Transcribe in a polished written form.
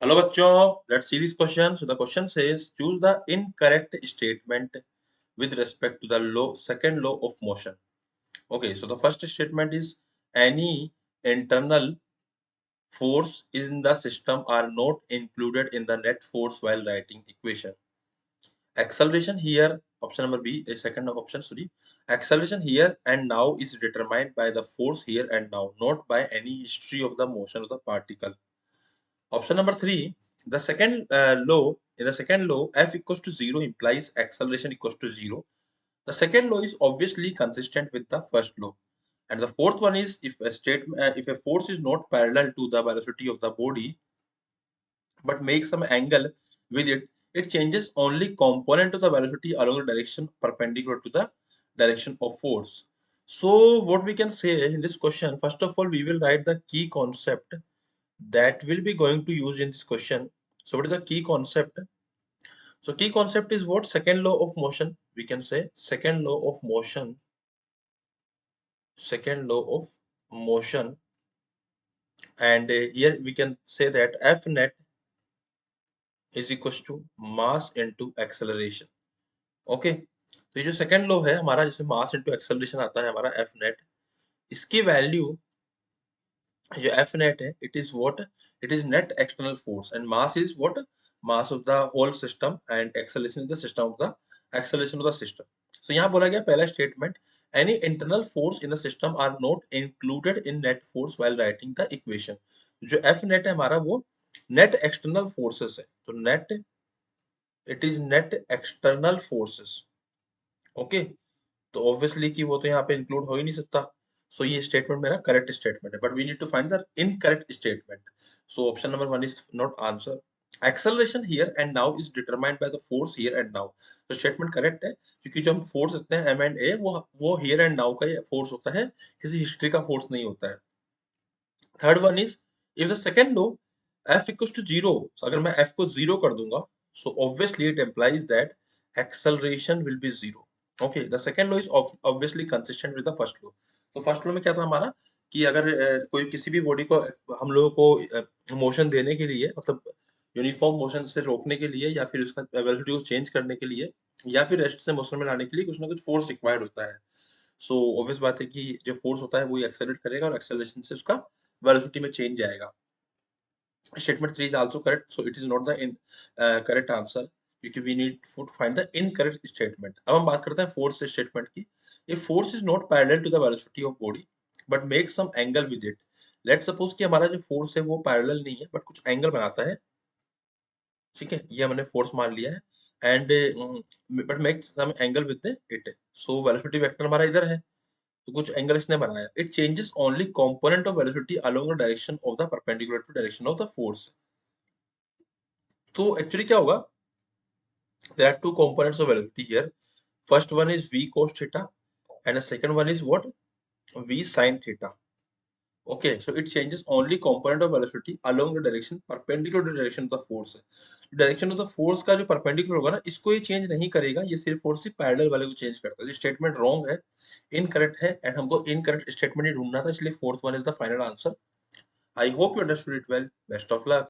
Hello बच्चों, let's see this question. So the question says choose the incorrect statement with respect to the second law of motion. Okay, so the first statement is any internal force in the system are not included in the net force while writing equation. Acceleration here, option number B, a second option, sorry. Acceleration here and now is determined by the force here and now, not by any history of the motion of the particle. Option number 3, the second law, in the second law, F equals to 0 implies acceleration equals to 0. The second law is obviously consistent with the first law. And the fourth one is if if a force is not parallel to the velocity of the body, but makes some angle with it, it changes only component of the velocity along the direction perpendicular to the direction of force. So what we can say in this question, first of all, we will write the key concept that will be going to use in this question. So what is the key concept? So key concept is what? Second law of motion. We can say second law of motion. Second law of motion. And here we can say that F net is equals to mass into acceleration. Okay, तो ये जो second law है हमारा, जिसमें mass into acceleration आता है हमारा F net, इसकी वैल्यू जो एफ नेट है, it is what? It is net external force and mass is what? Mass of the whole system and acceleration is the system of the acceleration of the system. So यहाँ बोला गया पहला statement, any internal force in the system are not included in net force while writing the equation. जो F net है हमारा वो net external forces है, तो net, it is net external forces. Okay, तो ऑब्वियसली कि वो तो यहाँ पे इंक्लूड हो ही नहीं सकता. सो ये स्टेटमेंट मेरा करेक्ट स्टेटमेंट है, but we need to find the incorrect statement. So option number 1 is not answer. Acceleration here and now is determined by the force here and now. तो स्टेटमेंट करेक्ट है, क्योंकि जो हम force देते हैं M and A, वो here and now का force होता है, किसी हिस्ट्री का फोर्स नहीं होता है. Third one is if the second law f equals to 0, अगर मैं f को 0 कर दूंगा, so obviously it implies that acceleration will be 0. okay, the second law is obviously consistent with the first law. तो first law में क्या था हमारा कि अगर कोई किसी भी बॉडी को हम लोगों को मोशन देने के लिए, मतलब यूनिफॉर्म मोशन से रोकने के लिए, या फिर उसका वेलोसिटी को चेंज करने के लिए, या फिर रेस्ट से मोशन में लाने के लिए कुछ ना कुछ फोर्स रिक्वायर्ड होता है. सो ऑब्वियस बात है कि जो फोर्स होता है वो एक्सेलरेट करेगा और एक्सेलरेशन से उसका वेलोसिटी में चेंज आएगा. Statement 3 is also correct, so it is not the correct answer, क्योंकि we need to find the incorrect statement. अब हम बात करते हैं फोर्स स्टेटमेंट की. If force is not parallel to the velocity of body but makes some angle with it. Let's suppose कि हमारा जो फोर्स है वो पैरेलल नहीं है बट कुछ एंगल बनाता है. ठीक है, ये हमने फोर्स मान लिया है, and but make some angle with it. So velocity vector हमारा इधर है, तो कुछ एंगल इसने बनाया. It changes only component of velocity along the direction of the perpendicular to direction of the force. तो एक्चुअली क्या होगा, there are two components of velocity here. First one is v cos theta and the second one is what? V sin theta. Okay, so it changes only component of velocity along the direction perpendicular to the direction of the force. Direction of the force का जो perpendicular होगा ना, इसको ये change नहीं करेगा, ये सिर्फ और सिर्फ पैरेलल वाले को चेंज करता है. स्टेटमेंट रॉन्ग है, इनकरेक्ट है, एंड हमको इनकरेक्ट स्टेटमेंट ही ढूंढना था, इसलिए fourth one is the final answer. I hope you understood it well. Best of luck.